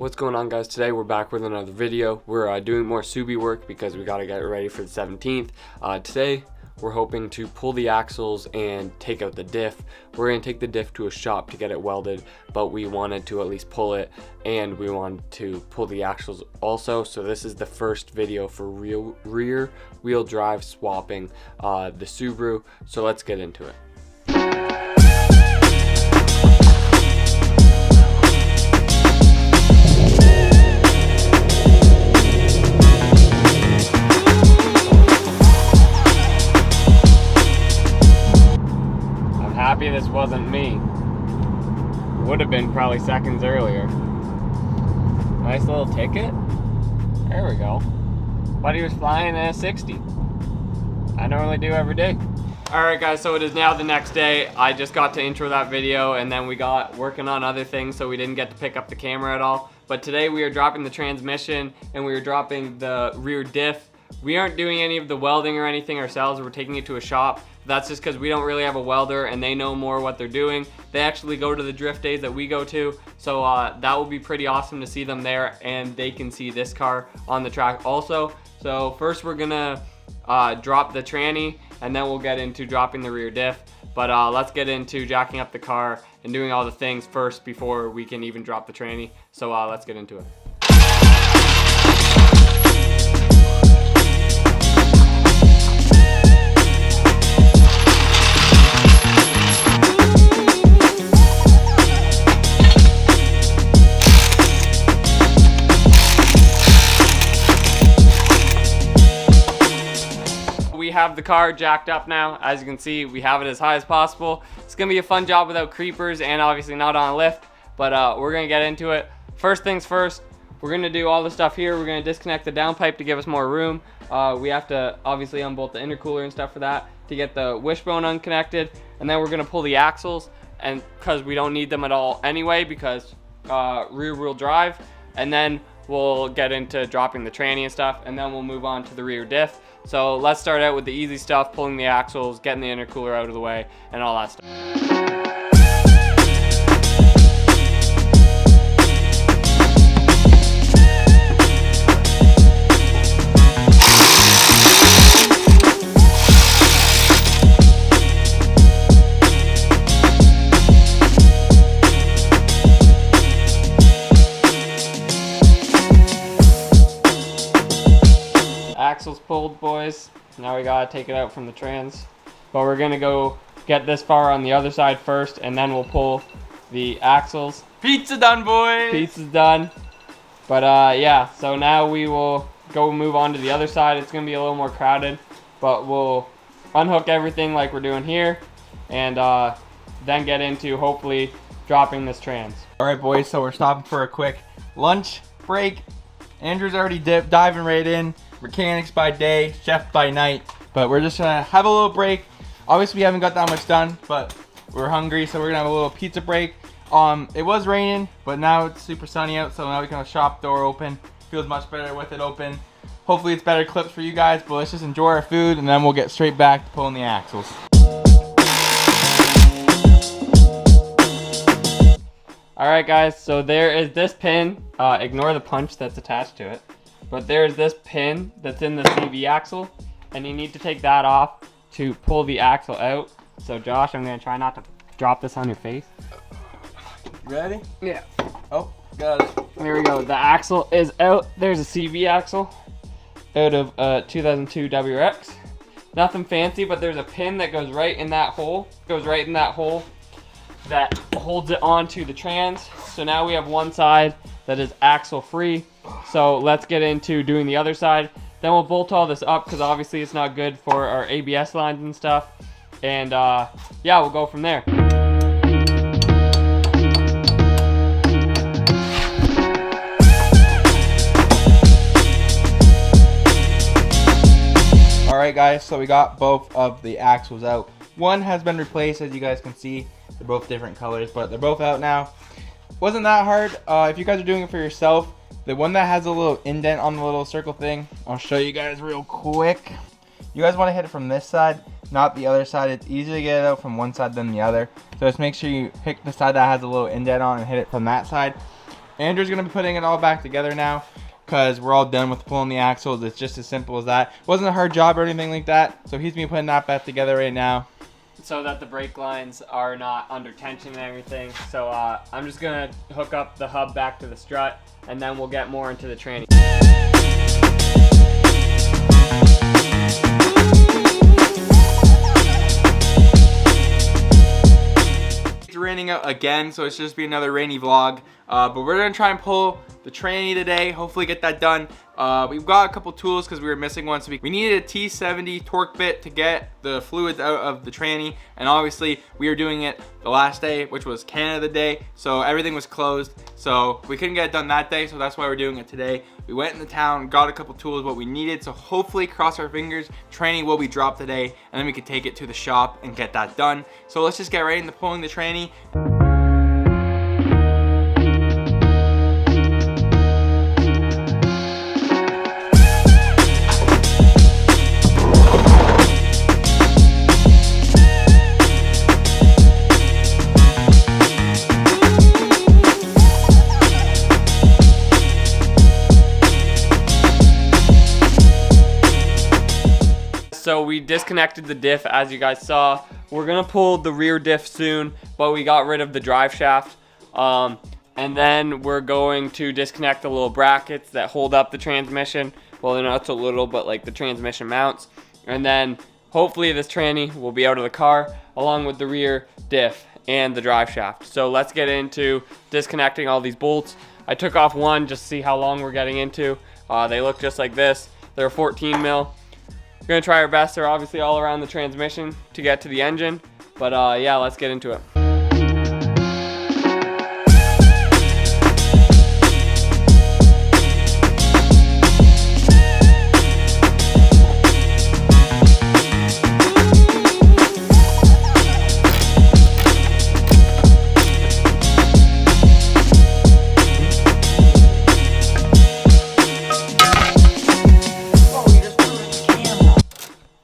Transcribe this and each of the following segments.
What's going on, guys? Today we're back with another video. We're doing more Subi work because we got to get ready for the 17th. Today we're hoping to pull the axles and take out the diff. We're going to take the diff to a shop to get it welded, but we wanted to at least pull it, and we wanted to pull the axles also. So this is the first video for rear wheel drive swapping the Subaru. So let's get into it. Happy this wasn't me. Would have been probably seconds earlier. Nice little ticket. There we go. But he was flying at 60. I normally do every day. Alright guys, so it is now the next day. I just got to intro that video and then we got working on other things, so we didn't get to pick up the camera at all. But today we are dropping the transmission and we are dropping the rear diff. We aren't doing any of the welding or anything ourselves. We're taking it to a shop. That's just because we don't really have a welder and they know more what they're doing. They actually go to the drift days that we go to, so that will be pretty awesome to see them there, and they can see this car on the track also. So first we're gonna drop the tranny and then we'll get into dropping the rear diff. But let's get into jacking up the car and doing all the things first before we can even drop the tranny. So let's get into it. We have the car jacked up now. As you can see, we have it as high as possible. It's gonna be a fun job without creepers and obviously not on a lift, but we're gonna get into it. First things first, we're gonna do all the stuff here. We're gonna disconnect the downpipe to give us more room. We have to obviously unbolt the intercooler and stuff for that to get the wishbone unconnected, and then we're gonna pull the axles, and because we don't need them at all anyway because rear wheel drive, and then we'll get into dropping the tranny and stuff, and then we'll move on to the rear diff. So let's start out with the easy stuff, pulling the axles, getting the intercooler out of the way, and all that stuff. Axles pulled, boys. Now we gotta take it out from the trans, but we're gonna go get this far on the other side first, and then we'll pull the axles. Pizza done, boys. Pizza's done. But yeah, so now we will go move on to the other side. It's gonna be a little more crowded, but we'll unhook everything like we're doing here, and then get into hopefully dropping this trans. All right, boys, so we're stopping for a quick lunch break. Andrew's already diving right in. Mechanics by day, chef by night, but we're just gonna have a little break. Obviously we haven't got that much done, but we're hungry, so we're gonna have a little pizza break. It was raining, but now it's super sunny out, so now we can have a shop door open. Feels much better with it open. Hopefully it's better clips for you guys, but let's just enjoy our food and then we'll get straight back to pulling the axles. Alright guys, so there is this pin. Ignore the punch that's attached to it. But there's this pin that's in the CV axle, and you need to take that off to pull the axle out. So Josh, I'm gonna try not to drop this on your face. Ready? Yeah. Oh, got it. There we go. The axle is out. There's a CV axle out of 2002 WRX. Nothing fancy, but there's a pin that goes right in that hole. That holds it onto the trans. So now we have one side that is axle free. So let's get into doing the other side. Then we'll bolt all this up because obviously it's not good for our ABS lines and stuff. And yeah, we'll go from there. Alright guys, so we got both of the axles out. One has been replaced, as you guys can see. They're both different colors, but they're both out now. Wasn't that hard. If you guys are doing it for yourself, the one that has a little indent on the little circle thing, I'll show you guys real quick. You guys want to hit it from this side, not the other side. It's easier to get it out from one side than the other. So just make sure you pick the side that has a little indent on and hit it from that side. Andrew's gonna be putting it all back together now because we're all done with pulling the axles. It's just as simple as that. It wasn't a hard job or anything like that. So he's been putting that back together right now, so that the brake lines are not under tension and everything. So I'm just gonna hook up the hub back to the strut, and then we'll get more into the tranny. It's raining out again, so it's just be another rainy vlog. But we're gonna try and pull the tranny today, hopefully get that done. We've got a couple tools because we were missing one. So we needed a T70 torque bit to get the fluids out of the tranny. And obviously we were doing it the last day, which was Canada Day. So everything was closed. So we couldn't get it done that day. So that's why we're doing it today. We went into town, got a couple tools, what we needed. So hopefully, cross our fingers, tranny will be dropped today. And then we could take it to the shop and get that done. So let's just get right into pulling the tranny. So we disconnected the diff, as you guys saw. We're gonna pull the rear diff soon, but we got rid of the drive shaft. And then we're going to disconnect the little brackets that hold up the transmission. Well, they're not so little, but like the transmission mounts. And then hopefully this tranny will be out of the car, along with the rear diff and the drive shaft. So let's get into disconnecting all these bolts. I took off one just to see how long we're getting into. They look just like this. They're 14 mil. We're gonna try our best. They're obviously all around the transmission to get to the engine, but yeah, let's get into it.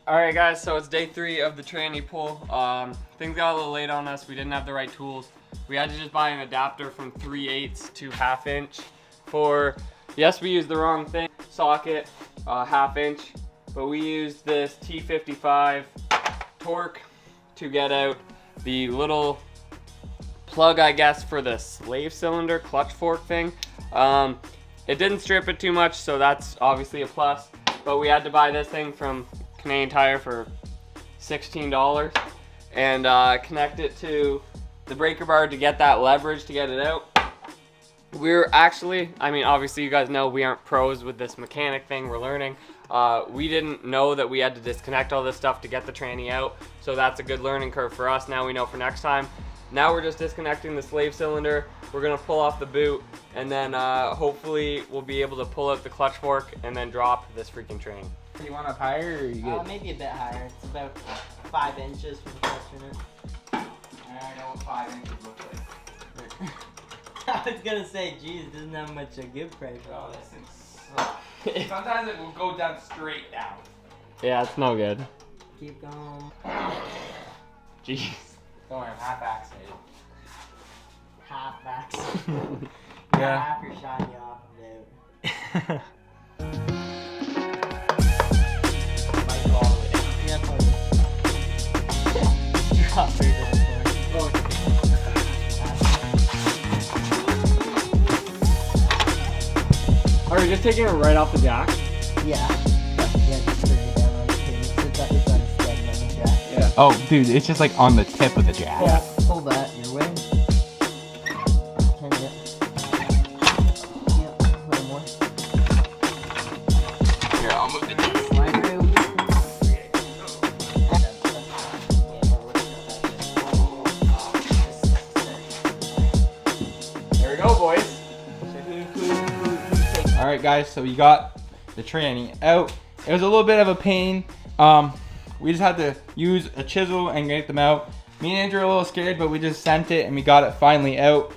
Alright guys, so it's day 3 of the tranny pull. Things got a little late on us. We didn't have the right tools. We had to just buy an adapter from 3/8 to 1/2 inch for, yes, we used the wrong thing, socket, 1/2 inch, but we used this T55 torque to get out the little plug, I guess, for the slave cylinder clutch fork thing. It didn't strip it too much, so that's obviously a plus, but we had to buy this thing from Canadian Tire for $16 and connect it to the breaker bar to get that leverage to get it out. We're actually, I mean, obviously you guys know we aren't pros with this mechanic thing, we're learning. We didn't know that we had to disconnect all this stuff to get the tranny out, so that's a good learning curve for us. Now we know for next time. Now we're just disconnecting the slave cylinder. We're gonna pull off the boot, and then hopefully we'll be able to pull out the clutch fork and then drop this freaking tranny. You want up higher, or are you good? Maybe a bit higher. It's about 5 inches from the clutch in it. I know what 5 inches looks like. I was gonna say, geez, doesn't have much a give pressure. Oh, this thing sucks. Sometimes it will go down straight down. Yeah, it's no good. Keep going. Jeez. Don't worry, I'm half vaccinated. Half backs. Yeah. Half your shiny off of it. Might go all the way down. Yeah, probably. Drop right to the floor. Are you just taking it right off the jack? Yeah. Yeah, just bring it down on the pin. It's unsteady on the jack. Yeah. Oh, dude, it's just like on the tip of the jack. Yeah, pull that your way. Turn it. Yep, a little more. Here, I'll move the jack. Slide right over this There we go, boys. Alright guys, so we got the tranny out. It was a little bit of a pain. We just had to use a chisel and get them out. Me and Andrew are a little scared, but we just sent it and we got it finally out.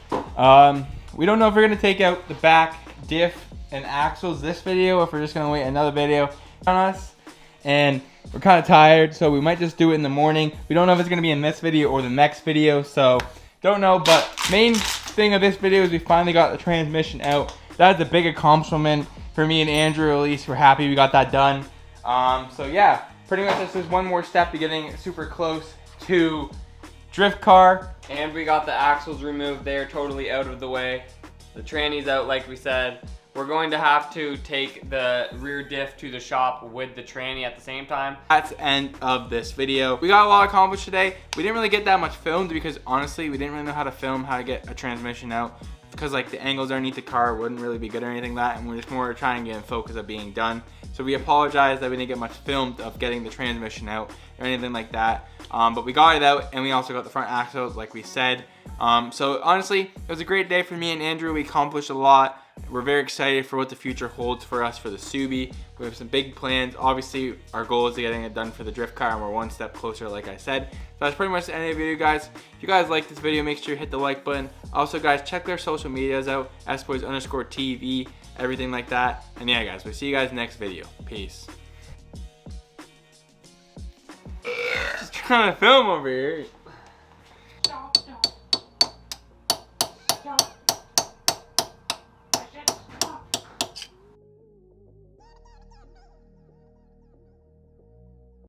We don't know if we're gonna take out the back diff and axles this video, or if we're just gonna wait another video on us. And we're kind of tired, so we might just do it in the morning. We don't know if it's gonna be in this video or the next video, so don't know. But main thing of this video is we finally got the transmission out. That's a big accomplishment for me and Andrew. At least we're happy we got that done. So yeah, pretty much this is one more step to getting super close to drift car. And we got the axles removed there, totally out of the way. The tranny's out like we said. We're going to have to take the rear diff to the shop with the tranny at the same time. That's the end of this video. We got a lot accomplished today. We didn't really get that much filmed because honestly, we didn't really know how to film how to get a transmission out because like the angles underneath the car wouldn't really be good or anything like that, and we're just more trying to get in focus of being done. So we apologize that we didn't get much filmed of getting the transmission out or anything like that. But we got it out, and we also got the front axles like we said. So honestly, it was a great day for me and Andrew. We accomplished a lot. We're very excited for what the future holds for us for the Subi. We have some big plans. Obviously, our goal is getting it done for the drift car, and we're one step closer, like I said. So that's pretty much the end of the video, guys. If you guys like this video, make sure you hit the like button. Also, guys, check their social medias out, sboys_TV, everything like that. And yeah, guys, we'll see you guys next video. Peace. Just trying to film over here.